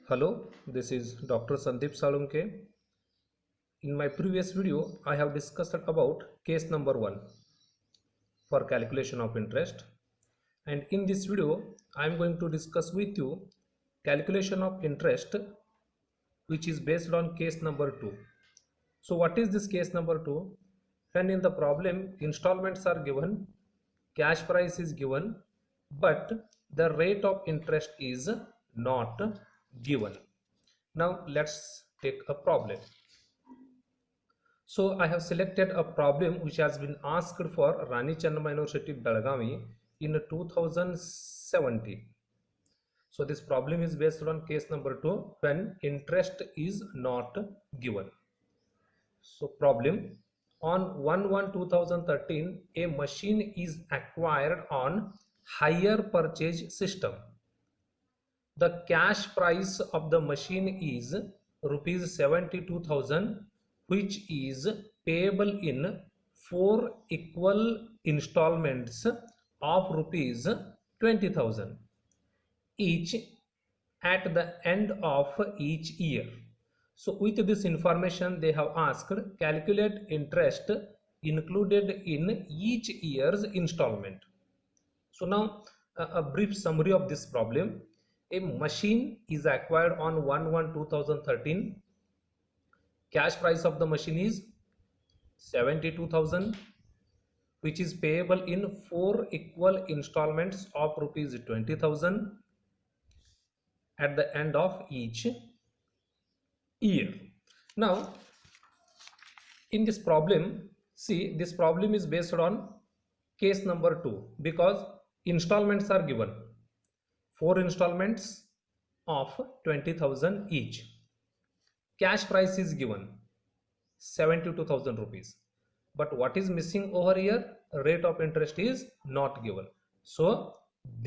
Hello, this is Dr. Sandeep Salunke. In my previous video, I have discussed about case number 1 for calculation of interest. And in this video, I am going to discuss with you calculation of interest which is based on case number 2. So what is this case number 2? When in the problem installments are given, cash price is given, but the rate of interest is not given. Now let's take a problem. So I have selected a problem which has been asked for Rani Chennamma University, Belgavi in 2017. So this problem is based on case number 2 when interest is not given. So problem, on 1/1/2013 a machine is acquired on hire purchase system. The cash price of the machine is rupees 72,000, which is payable in 4 equal installments of rupees 20,000 each at the end of each year. So with this information they have asked calculate interest included in each year's installment. So now a brief summary of this problem. A machine is acquired on 1/1/2013. Cash price of the machine is 72,000, which is payable in 4 equal installments of rupees 20,000 at the end of each year. Now in this problem, see, this problem is based on case number 2 because installments are given, 4 installments of 20,000 each. Cash price is given 72,000 rupees, but what is missing over here? Rate of interest is not given. So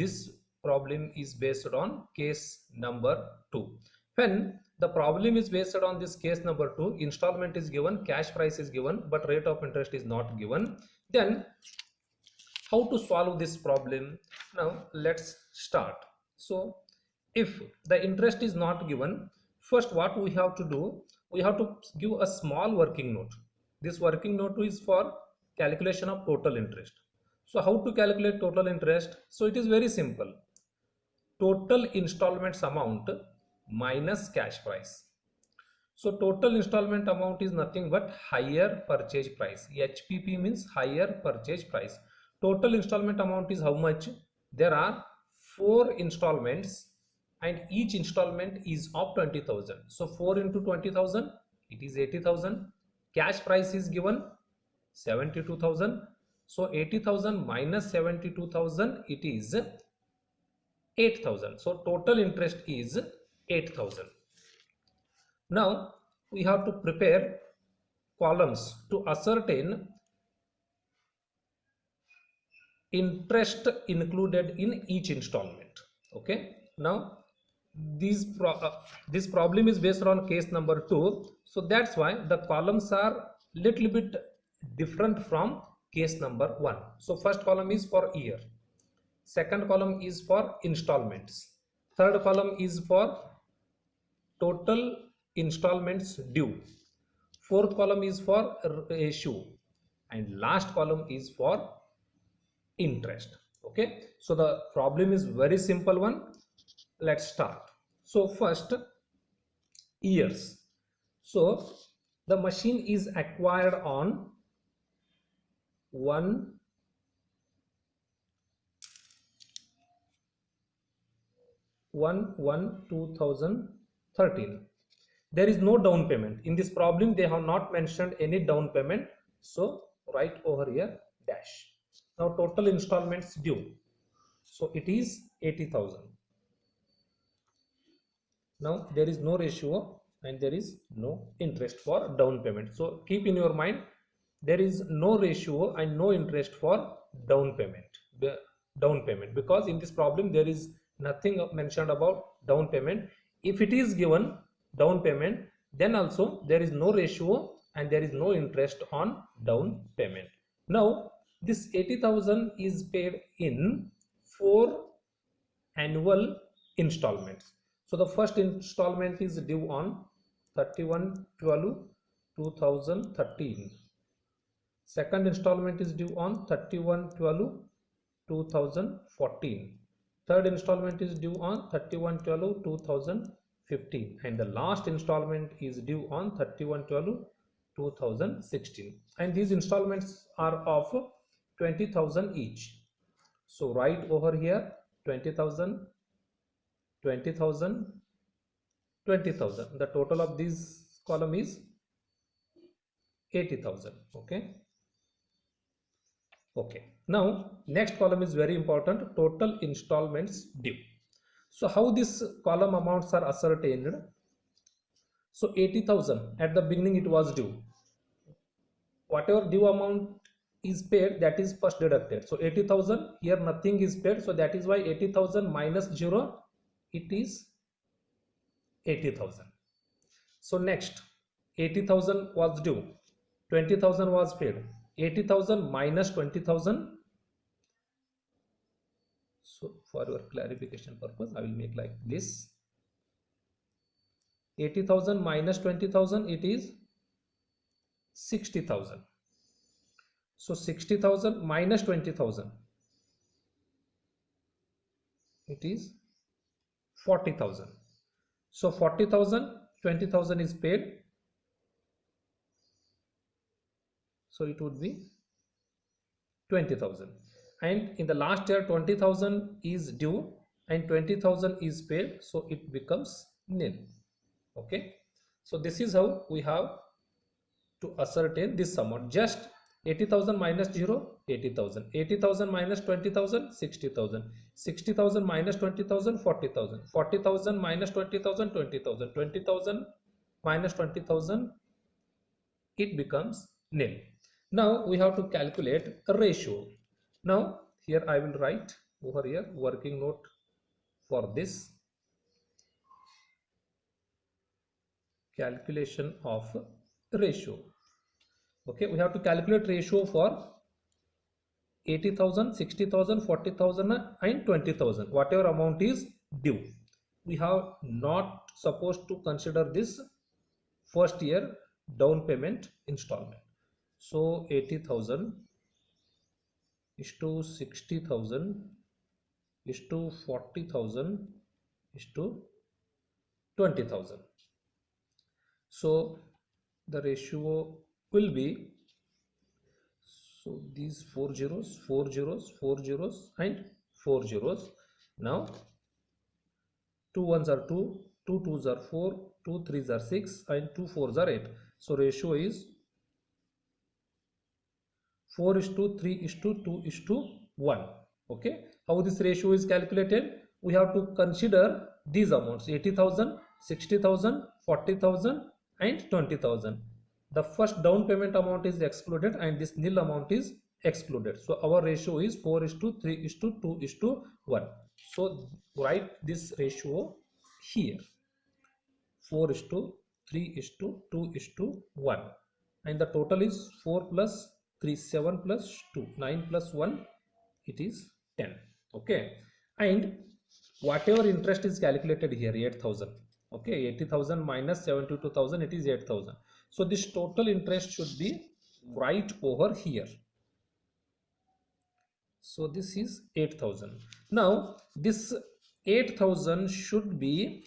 this problem is based on case number 2. When the problem is based on this case number 2, installment is given, cash price is given, but rate of interest is not given, then how to solve this problem? Now let's start. So if the interest is not given, first what we have to do, we have to give a small working note. This working note is for calculation of total interest. So how to calculate total interest? So it is very simple. Total installments amount minus cash price. So total installment amount is nothing but higher purchase price. HPP means higher purchase price. Total installment amount is how much? There are 4 installments and each installment is of 20,000. So 4 into 20,000, it is 80,000. Cash price is given 72,000. So 80,000 minus 72,000, it is 8,000. So total interest is 8,000. Now we have to prepare columns to ascertain interest included in each installment. Okay, now this problem is based on case number 2, so that's why the columns are little bit different from case number 1. So first column is for year, second column is for installments, third column is for total installments due, fourth column is for issue, and last column is for interest. Okay, so the problem is very simple one. Let's start. So first, years. So the machine is acquired on 1/1/2013. There is no down payment in this problem. They have not mentioned any down payment, so write over here dash. Now total installments due, so it is 80,000. Now there is no ratio and there is no interest for down payment. So keep in your mind, there is no ratio and no interest for down payment. Because in this problem there is nothing mentioned about down payment. If it is given down payment, then also there is no ratio and there is no interest on down payment. Now this 80,000 is paid in 4 annual installments. So the first installment is due on 31/12/2013. Second installment is due on 31/12/2014. Third installment is due on 31/12/2015, and the last installment is due on 31/12/2016. And these installments are of 20,000 each. So write over here 20,000, 20,000, 20,000. The total of this column is 80,000. Okay, now next column is very important, total installments due. So how this column amounts are ascertained? So 80,000 at the beginning it was due. Whatever due amount is paid, that is first deducted. So 80,000, here nothing is paid, so that is why 80,000 minus 0, it is 80,000. So next 80,000 was due, 20,000 was paid, 80,000 minus 20,000. So for your clarification purpose I will make like this, 80,000 minus 20,000, it is 60,000. So 60,000 minus 20,000, it is 40,000. So 40,000, 20,000 is paid, so it would be 20,000. And in the last year 20,000 is due and 20,000 is paid, so it becomes nil. Okay, so this is how we have to ascertain this amount. Just 80,000 minus 0, 80,000, 80,000 minus 20,000, 60,000, 60,000 minus 20,000, 40,000, 40,000 minus 20,000, 20,000, 20,000 minus 20,000, it becomes nil. Now we have to calculate a ratio. Now here I will write over here working note for this calculation of ratio. Okay, we have to calculate ratio for 80,000, 60,000, 40,000 and 20,000. Whatever amount is due, we have not supposed to consider this first year down payment installment. So 80,000 is to 60,000 is to 40,000 is to 20,000. So the ratio will be, so these 4 zeros, 4 zeros, 4 zeros and 4 zeros. Now 2 ones are 2, 2 twos are 4, 2 threes are 6 and 2 fours are 8. So ratio is 4:3:2:1. Okay, how this ratio is calculated? We have to consider these amounts 80,000, 60,000, 40,000 and 20,000. The first down payment amount is excluded and this nil amount is excluded. So our ratio is 4:3:2:1. So write this ratio here, 4:3:2:1, and the total is 4 plus 3, 7 plus 2, 9 plus 1, it is 10. Okay, and whatever interest is calculated here, 8,000. Okay, 80,000 minus 72,000, it is 8,000. So this total interest should be right over here. So this is 8,000. Now this 8,000 should be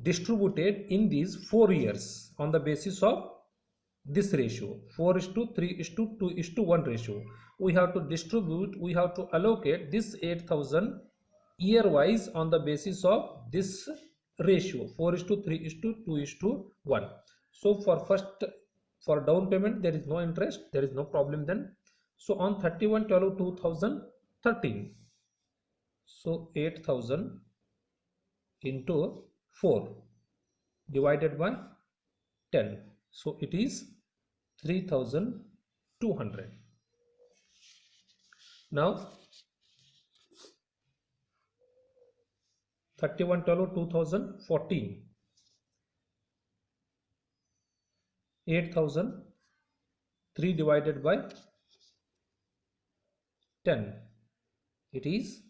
distributed in these 4 years on the basis of this ratio, 4:3:2:1 ratio. We have to distribute, we have to allocate this 8,000 year wise on the basis of this ratio, 4:3:2:1. So for down payment there is no interest, there is no problem then. So on 31/12/2013, so 8,000 into 4 divided by 10, so it is 3,200. Now 31/12/2014, 8,000, 3 divided by 10, it is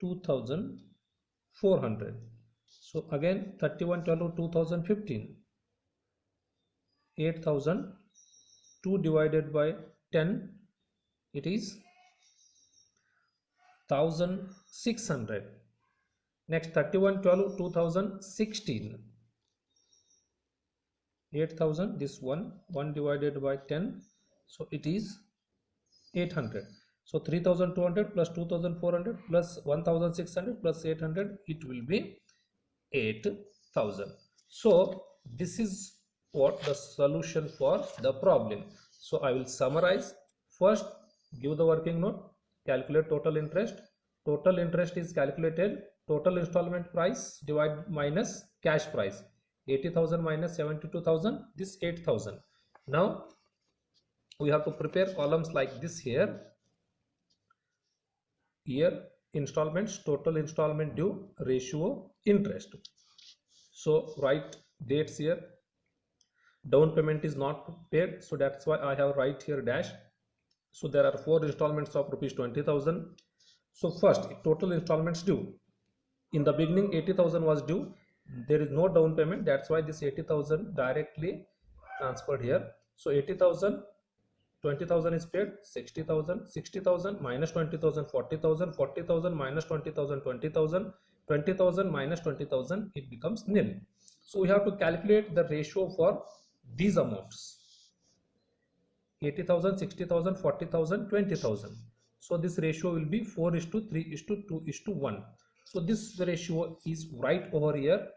2,500. 400. So again 3112 2015, 8000, 2 divided by 10, it is 1600. Next 3112 2016, 8000, this one divided by 10, so it is 800. So 3200 plus 2400 plus 1600 plus 800, it will be 8000. So this is what the solution for the problem. So I will summarize. First, give the working note, calculate total interest. Total interest is calculated total installment price divide minus cash price. 80,000 minus 72,000, this 8,000. Now we have to prepare columns like this here. Year, installments, total installment due, ratio, interest. So write dates here. Down payment is not paid, so that's why I have write here dash. So there are 4 installments of rupees 20,000. So first, total installments due. In the beginning 80,000 was due. There is no down payment, that's why this 80,000 directly transferred here. So 80,000, 20,000 is paid, 60,000, 60,000 minus 20,000, 40,000, 40,000 minus 20,000, 20,000, 20,000 minus 20,000, it becomes nil. So we have to calculate the ratio for these amounts: 80,000, 60,000, 40,000, 20,000. So this ratio will be 4:3:2:1. So this ratio is right over here,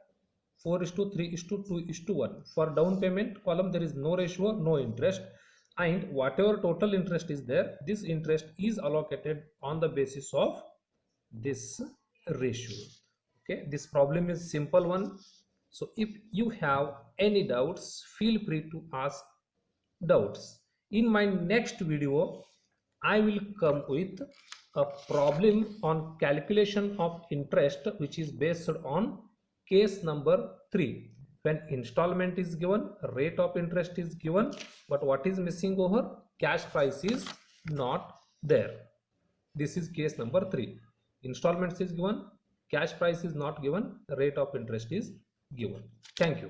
4:3:2:1. For down payment column, there is no ratio, no interest, and whatever total interest is there, this interest is allocated on the basis of this ratio. Okay, this problem is simple one. So if you have any doubts, feel free to ask doubts. In my next video, I will come with a problem on calculation of interest, which is based on case number 3. When installment is given, rate of interest is given, but what is missing over? Cash price is not there. This is case number 3. Installments is given, cash price is not given, rate of interest is given. Thank you.